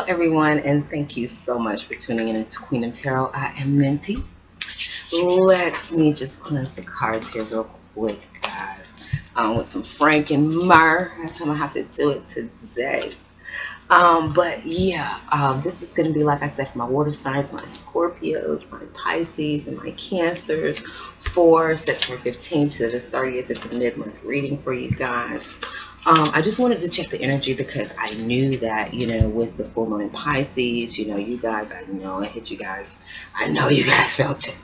Hello, everyone, and thank you so much for tuning in to Queen of Tarot. I am Ninti. Let me just cleanse the cards here real quick, guys, with some Frank and Myrrh. That's how I have to do it today. But yeah, this is going to be, like I said, for my water signs, my Scorpios, my Pisces, and my Cancers for September 15th to the 30th. It's a mid-month reading for you guys. I just wanted to check the energy because I knew that, with the full moon in Pisces, you guys, I know it hit you guys. I know you guys felt it.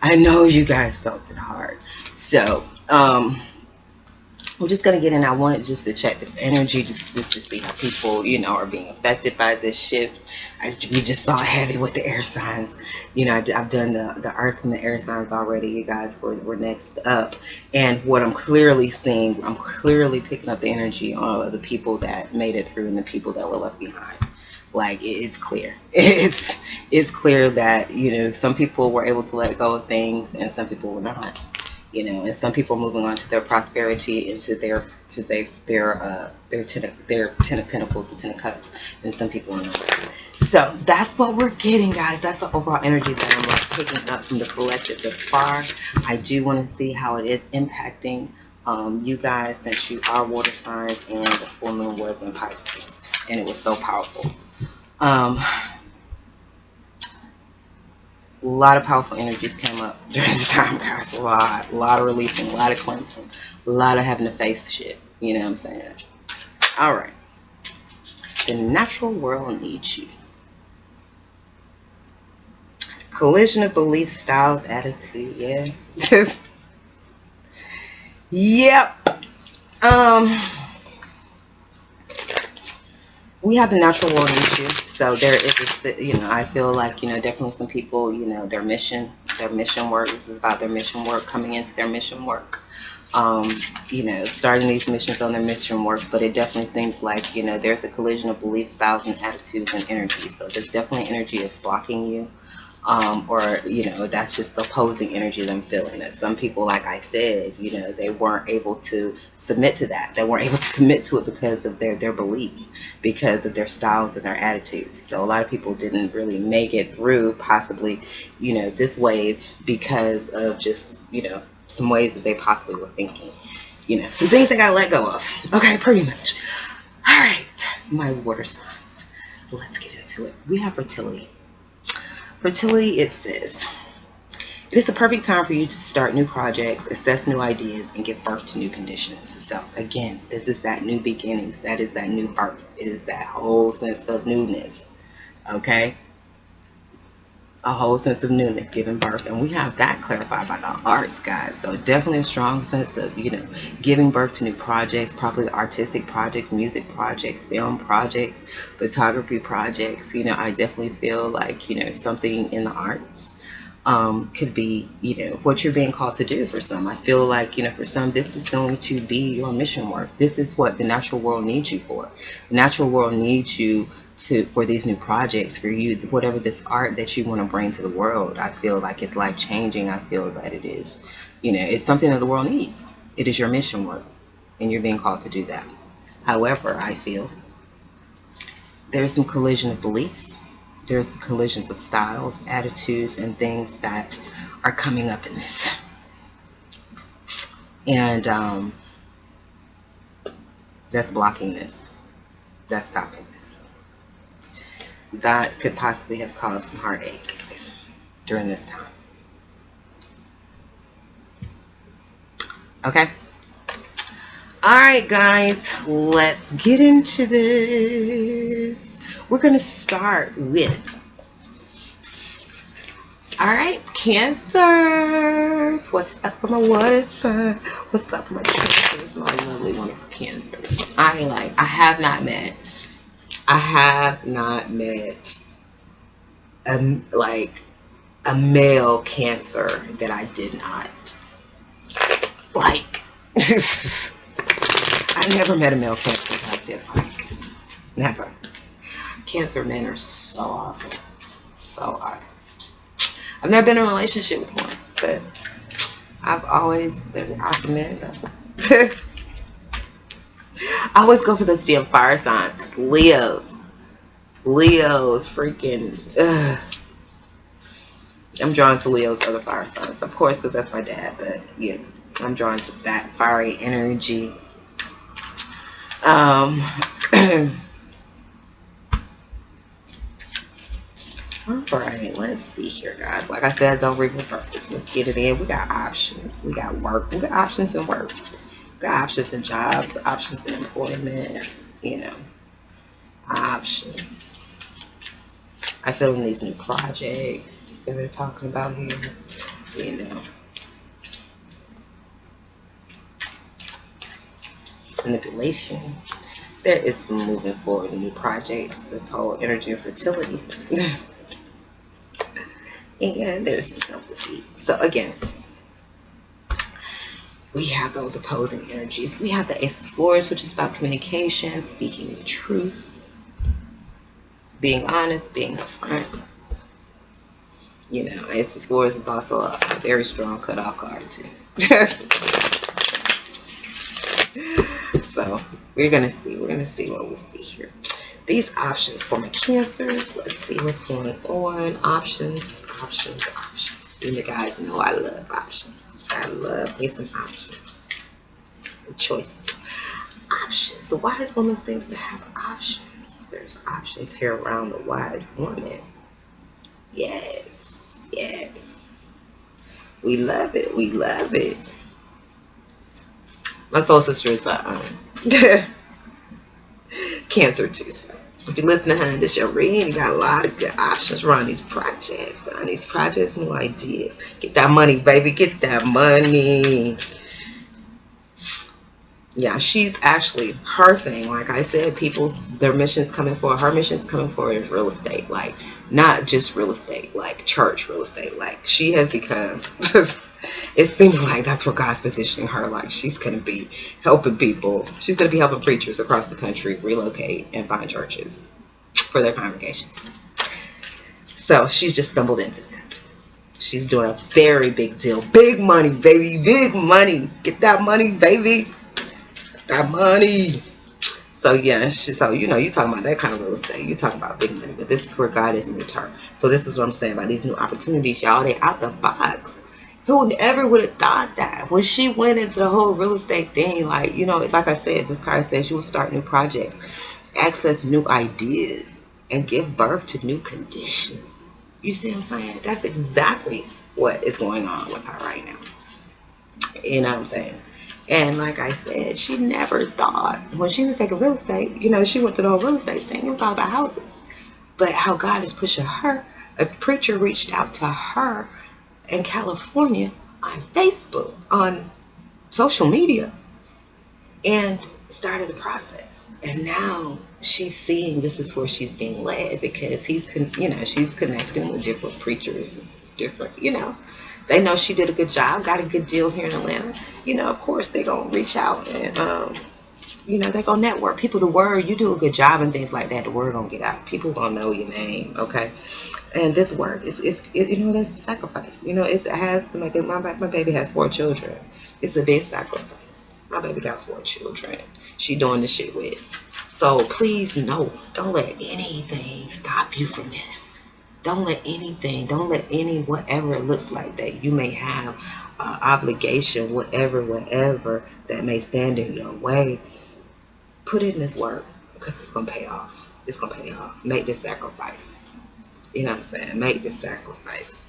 I know you guys felt it hard. So, I'm just going to get in. I wanted just to check the energy just to see how people, are being affected by this shift. We just saw heavy with the air signs. I've done the earth and the air signs already, you guys. We're next up. And what I'm clearly seeing, I'm clearly picking up the energy of the people that made it through and the people that were left behind. Like, it's clear. It's clear that, some people were able to let go of things and some people were not. And some people moving on to their prosperity, into their ten of Pentacles and 10 of Cups, and some people are not. So that's what we're getting, guys. That's the overall energy that I'm picking up from the collective thus far. I do want to see how it is impacting you guys, since you are water signs, and the full moon was in Pisces, and it was so powerful. A lot of powerful energies came up during this time, guys. A lot of releasing, a lot of cleansing, a lot of having to face shit. You know what I'm saying? All right. The natural world needs you. Collision of belief, styles, attitude. Yeah. Yep. We have the natural world needs you. So there is, I feel like, definitely some people, their mission work. This is about their mission work, coming into their mission work. Starting these missions on their mission work. But it definitely seems like, there's a collision of belief, styles, and attitudes and energy. So there's definitely energy that's blocking you. Or that's just the opposing energy that I'm feeling. That some people, like I said, they weren't able to submit to that. They weren't able to submit to it because of their beliefs, because of their styles and their attitudes. So a lot of people didn't really make it through, possibly, this wave, because of just, some ways that they possibly were thinking, some things they gotta let go of. Okay, pretty much. All right, my water signs. Let's get into it. We have fertility. Fertility, it says, it is the perfect time for you to start new projects, assess new ideas, and give birth to new conditions. So again, this is that new beginnings. That is that new birth. It is that whole sense of newness. Okay? A whole sense of newness, giving birth. And we have that clarified by the arts, guys. So definitely a strong sense of, giving birth to new projects, probably artistic projects, music projects, film projects, photography projects. I definitely feel like, something in the arts could be, what you're being called to do for some. I feel like, for some, this is going to be your mission work. This is what the natural world needs you for. The natural world needs you for these new projects, for you, whatever this art that you want to bring to the world. I feel like it's life changing. I feel that it is, it's something that the world needs. It is your mission work, and you're being called to do that. However, I feel there's some collision of beliefs. There's collisions of styles, attitudes, and things that are coming up in this. And that's blocking this. That's stopping this. That could possibly have caused some heartache during this time. Okay? Alright, guys, let's get into this. We're going to start with, alright, Cancers. What's up for my water sign? What's up for my Cancers, my lovely, wonderful Cancers? I have not met a male Cancer that I did not like. I never met a male Cancer that I did like. Never. Cancer men are so awesome. So awesome. I've never been in a relationship with one, but they're awesome men though. I always go for those damn fire signs. Leos. Leo's freaking, I'm drawn to Leo's other fire signs, of course, because that's my dad, but yeah, I'm drawn to that fiery energy. Um, all right, let's see here, guys. Like I said, don't read reverses. Let's get it in. We got options. We got work. We got options in work. We got options in jobs, options in employment, you know, options. I feel in these new projects that they're talking about here, you know. Manipulation. There is some moving forward in new projects. This whole energy of fertility. And there's some self-defeat. So again, we have those opposing energies. We have the Ace of Swords, which is about communication, speaking the truth, being honest, being upfront. You know, Ace of Swords is also a very strong cutoff card too. So we're gonna see what we see here. These options for my Cancers. Let's see what's going on. Options. You guys know I love options. I love me some options. Choices. Options. The wise woman seems to have options. There's options here around the wise woman. Yes. We love it. My soul sister is Cancer too, so if you listen to her in this your reading, you got a lot of good options around these projects, new ideas. Get that money, baby, get that money. Yeah, she's actually, her thing, like I said, their mission's coming for her. Mission's coming for is real estate, like not just real estate, like church real estate. Like she has become, it seems like that's where God's positioning her. Like she's going to be helping people. She's going to be helping preachers across the country relocate and find churches for their congregations. So she's just stumbled into that. She's doing a very big deal. Big money, baby. Big money. Get that money, baby. That money. So yeah, so you know, you talking about that kind of real estate. You talking about big money, but this is where God is in return. So this is what I'm saying about these new opportunities, y'all. They out the box. Who ever would have thought that when she went into the whole real estate thing? Like, you know, like I said, this card says she will start new projects, access new ideas, and give birth to new conditions. You see what I'm saying? That's exactly what is going on with her right now. You know what I'm saying? And like I said, she never thought, when she was taking real estate, you know, she went through the whole real estate thing. It was all about houses. But how God is pushing her, a preacher reached out to her in California on Facebook, on social media, and started the process. And now she's seeing this is where she's being led, because she's connecting with different preachers, different, you know. They know she did a good job, got a good deal here in Atlanta. You know, of course, they're going to reach out and, you know, they're going to network. People, the word, you do a good job and things like that, the word going to get out. People going to know your name, okay? And this work, you know, that's a sacrifice. You know, it has to make it. My baby has 4 children. It's a big sacrifice. My baby got 4 children. She doing this shit with. So please, no, don't let anything stop you from this. Don't let any whatever it looks like that you may have obligation, whatever that may stand in your way, put in this work, because it's going to pay off. It's going to pay off. Make this sacrifice. You know what I'm saying? Make this sacrifice.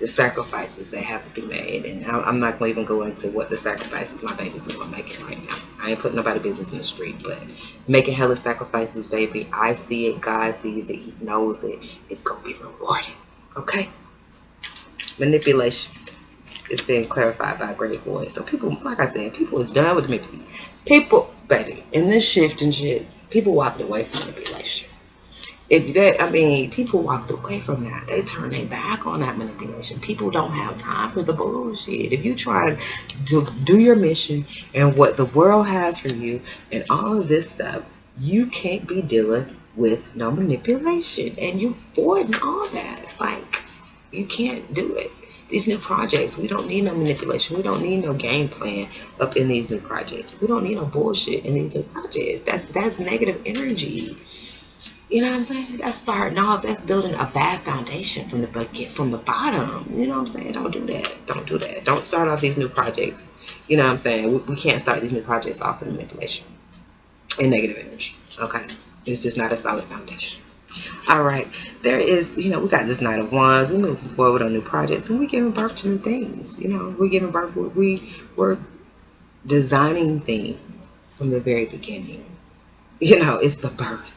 The sacrifices that have to be made. And I'm not going to even go into what the sacrifices my baby's going to make right now. I ain't putting nobody's business in the street, but making hella sacrifices, baby. I see it. God sees it. He knows it. It's going to be rewarded. Okay? Manipulation is being clarified by a great voice. So people, like I said, people is done with manipulation. People, baby, in this shift and shit, people walked away from manipulation. People walked away from that. They turned their back on that manipulation. People don't have time for the bullshit. If you try to do your mission and what the world has for you and all of this stuff, you can't be dealing with no manipulation. And you avoiding all that. Like, you can't do it. These new projects, we don't need no manipulation. We don't need no game plan up in these new projects. We don't need no bullshit in these new projects. That's negative energy. You know what I'm saying? That's starting off. That's building a bad foundation from the bucket, from the bottom. You know what I'm saying? Don't do that. Don't do that. Don't start off these new projects. You know what I'm saying? We can't start these new projects off with manipulation and negative energy. Okay? It's just not a solid foundation. All right. There is, we got this Knight of Wands. We're moving forward on new projects and we're giving birth to new things. We're giving birth. We're designing things from the very beginning. It's the birth.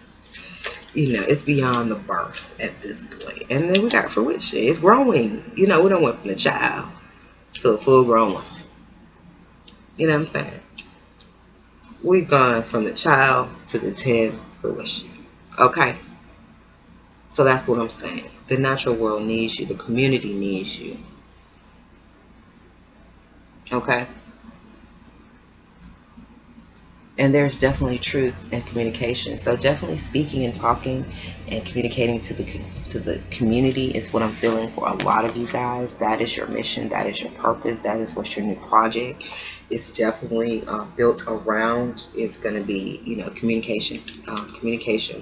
It's beyond the birth at this point. And then we got fruition. It's growing. We don't went from the child to a full grown one. You know what I'm saying? We've gone from the child to the 10 fruition. Okay? So that's what I'm saying. The natural world needs you. The community needs you. Okay? And there's definitely truth in communication. So definitely speaking and talking and communicating to the community is what I'm feeling for a lot of you guys. That is your mission. That is your purpose. That is what your new project is definitely built around. It's going to be, communication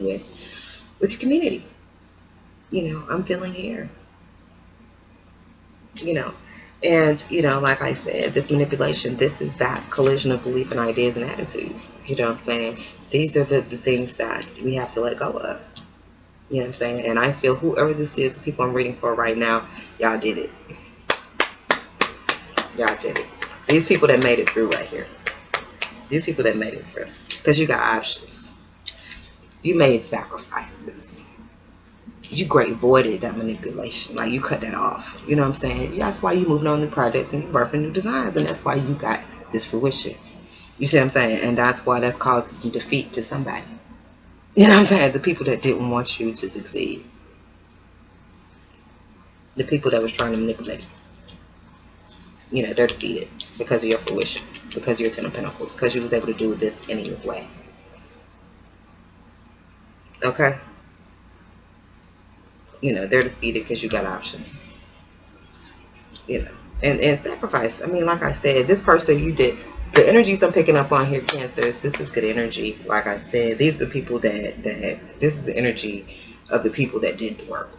with your community. I'm feeling here. And, like I said, this manipulation, this is that collision of belief and ideas and attitudes. You know what I'm saying? These are the things that we have to let go of. You know what I'm saying? And I feel whoever this is, the people I'm reading for right now, y'all did it. Y'all did it. These people that made it through right here. These people that made it through. Because you got options. You made sacrifices. You great voided that manipulation. Like, you cut that off. You know what I'm saying? That's why you moving on new projects and you birthing new designs. And that's why you got this fruition. You see what I'm saying? And that's why that's causing some defeat to somebody. You know what I'm saying? The people that didn't want you to succeed. The people that was trying to manipulate. They're defeated because of your fruition. Because of your 10 of Pentacles. Because you was able to do this any your way. Okay? They're defeated because you got options. And sacrifice. I mean, like I said, this person you did, the energies I'm picking up on here, Cancers, this is good energy. Like I said, these are the people that this is the energy of the people that did the work.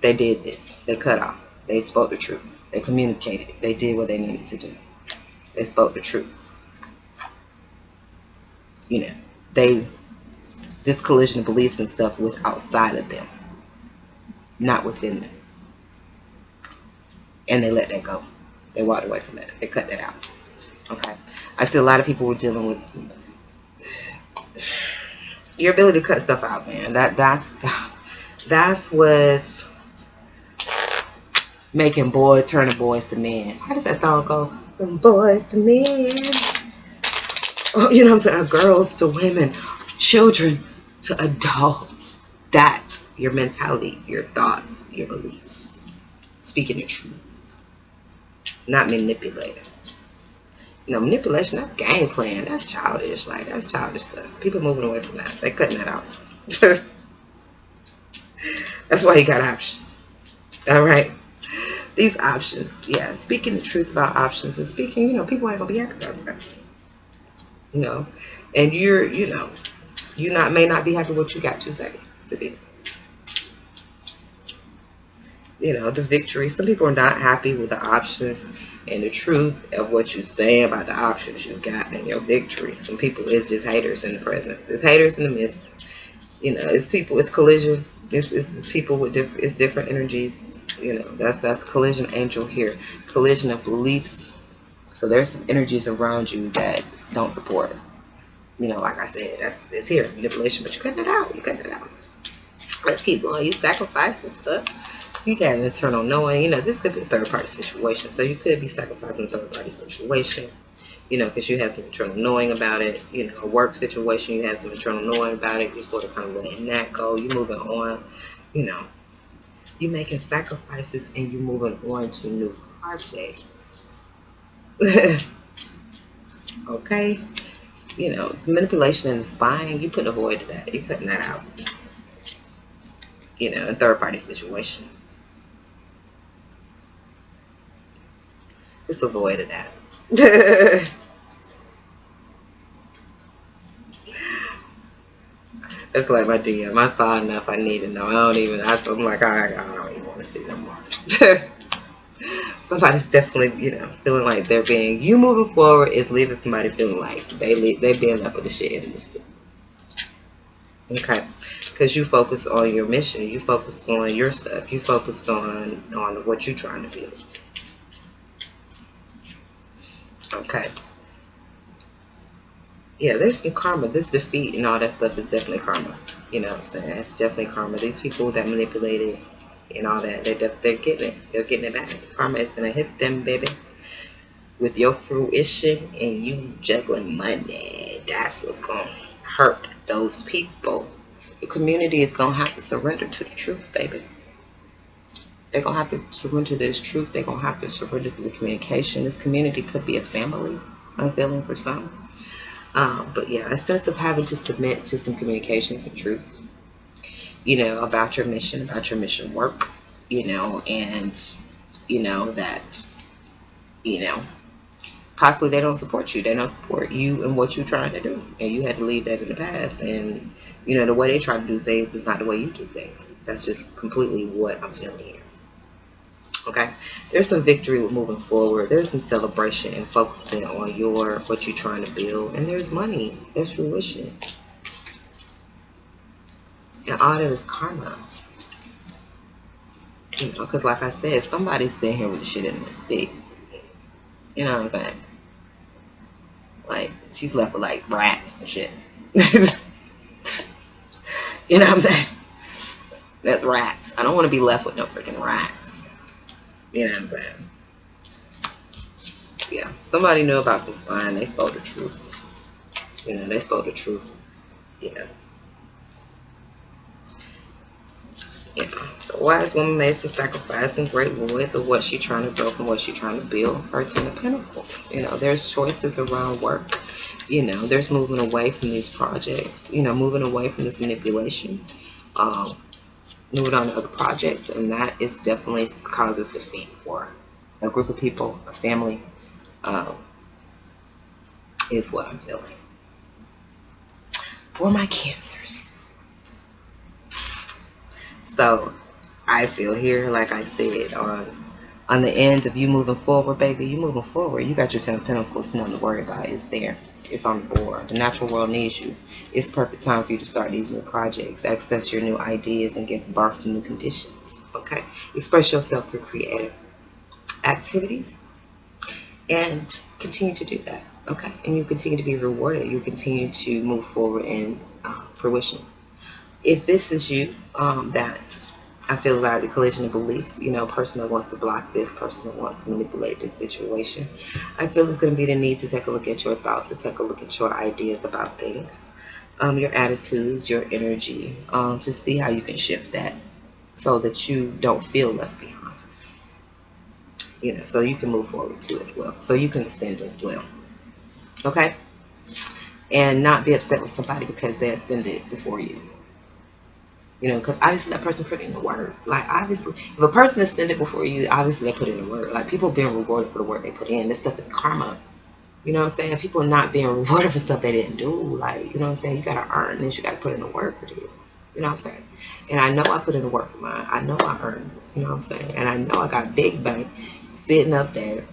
They did this. They cut off. They spoke the truth. They communicated. They did what they needed to do. They spoke the truth. This collision of beliefs and stuff was outside of them, not within them. And they let that go. They walked away from that. They cut that out. Okay. I see a lot of people were dealing with your ability to cut stuff out, man. That's what's making turning boys to men. How does that song go? From boys to men. Oh, you know what I'm saying? Girls to women, children to adults. That your mentality, your thoughts, your beliefs. Speaking the truth. Not manipulating. Manipulation, that's game plan. That's childish. Like, that's childish stuff. People moving away from that. They're cutting that out. That's why you got options. All right? These options. Yeah. Speaking the truth about options and speaking, people ain't going to be happy about that. And may not be happy what you got to say to be. The victory. Some people are not happy with the options and the truth of what you say about the options you got and your victory. Some people, it's just haters in the presence. It's haters in the midst. It's people, it's collision. It's people with different energies. That's collision angel here. Collision of beliefs. So there's some energies around you that don't support. Like I said, it's here, manipulation, but you cut it out. Let's keep going. You sacrificing stuff. You got an internal knowing. This could be a third-party situation. So you could be sacrificing a third-party situation, because you have some internal knowing about it. A work situation, you have some internal knowing about it. You're sort of kind of letting that go. You're moving on. You're making sacrifices and you're moving on to new projects. Okay? The manipulation and the spying, you putting a void to that. You're cutting that out. In third-party situations. Just avoid that. It's like my DM. I saw enough. I need to know. I'm like, I don't even want to see no more. Somebody's definitely, feeling like they're being, you moving forward is leaving somebody feeling like they being left with the shit in the stick. Okay, because you focus on your mission, you focus on your stuff, you focused on what you're trying to build. Okay. Yeah, there's some karma. This defeat and all that stuff is definitely karma. You know what I'm saying? It's definitely karma. These people that manipulated and all that, they're getting it. They're getting it back. Karma is gonna hit them, baby, with your fruition and you juggling money. That's what's gonna hurt those people. The community is gonna have to surrender to the truth, baby. They're gonna have to surrender to this truth. They're gonna have to surrender to the communication. This community could be a family, I'm feeling, for some. But yeah, a sense of having to submit to some communication, some truth, about your mission work, and that, possibly they don't support you. They don't support you and what you're trying to do. And you had to leave that in the past. And, the way they try to do things is not the way you do things. That's just completely what I'm feeling here. Okay, there's some victory with moving forward. There's some celebration and focusing on what you're trying to build. And there's money. There's fruition. And all that is karma. Because like I said, somebody's sitting here with the shit in the stick. You know what I'm saying? Like, she's left with like rats and shit. You know what I'm saying? That's rats. I don't want to be left with no freaking rats. You know what I'm saying? Yeah, somebody knew about some spine. They spoke the truth. They spoke the truth. Yeah. So wise woman made some sacrifice and great voice of what she's trying to build and what she's trying to build. Her Ten of Pentacles. There's choices around work. There's moving away from these projects. Moving away from this manipulation. Moving on to other projects, and that is definitely causes defeat for a group of people, a family, is what I'm feeling. For my Cancers. So I feel here, like I said, on the end of you moving forward, baby, you moving forward. You got your Ten of Pentacles, nothing to worry about. It's there. It's on the board. The natural world needs you. It's perfect time for you to start these new projects, access your new ideas, and give birth to new conditions. Okay? Express yourself through creative activities and continue to do that. Okay? And you continue to be rewarded. You continue to move forward in fruition. If this is you, that I feel like the collision of beliefs, person that wants to block this, person that wants to manipulate this situation, I feel it's going to be the need to take a look at your thoughts, to take a look at your ideas about things, your attitudes, your energy, to see how you can shift that so that you don't feel left behind. So you can move forward too as well. So you can ascend as well. Okay? And not be upset with somebody because they ascended before you. Because obviously that person put in the work. Like, obviously, if a person ascended before you, obviously they put in the work. Like, people being rewarded for the work they put in. This stuff is karma. You know what I'm saying? People are not being rewarded for stuff they didn't do. Like, you know what I'm saying? You got to earn this. You got to put in the work for this. You know what I'm saying? And I know I put in the work for mine. I know I earned this. You know what I'm saying? And I know I got big bank sitting up there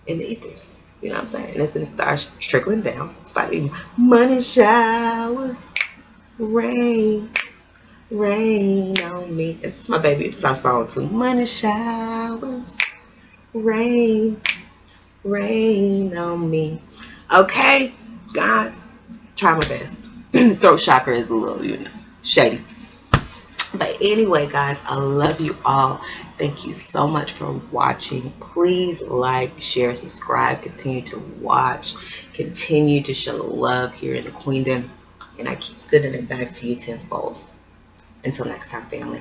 in the ethers. You know what I'm saying? And it's going to start trickling down. It's about to be money showers, rain on me. It's my baby. It's our song too. Money showers, rain on me. Okay, guys, try my best. Throat chakra is a little, shady. But anyway, guys, I love you all. Thank you so much for watching. Please like, share, subscribe. Continue to watch. Continue to show love here in the Queendom. And I keep sending it back to you tenfold. Until next time, family.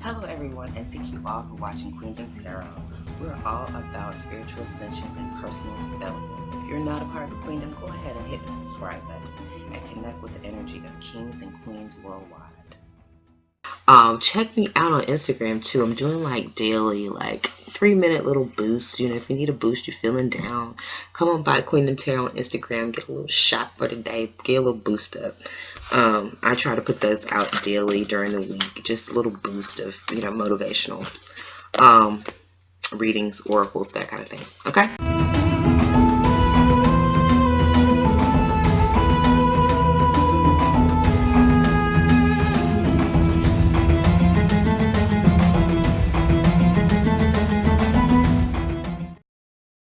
Hello, everyone, and thank you all for watching Queendom Tarot. We're all about spiritual ascension and personal development. If you're not a part of the Queendom, go ahead and hit the subscribe button and connect with the energy of kings and queens worldwide. Check me out on Instagram too. I'm doing like daily, like 3-minute little boosts. You know, if you need a boost, you're feeling down, come on by Queendom Tarot on Instagram, get a little shot for the day, get a little boost up. I try to put those out daily during the week, just a little boost of, you know, motivational readings, oracles, that kind of thing. Okay.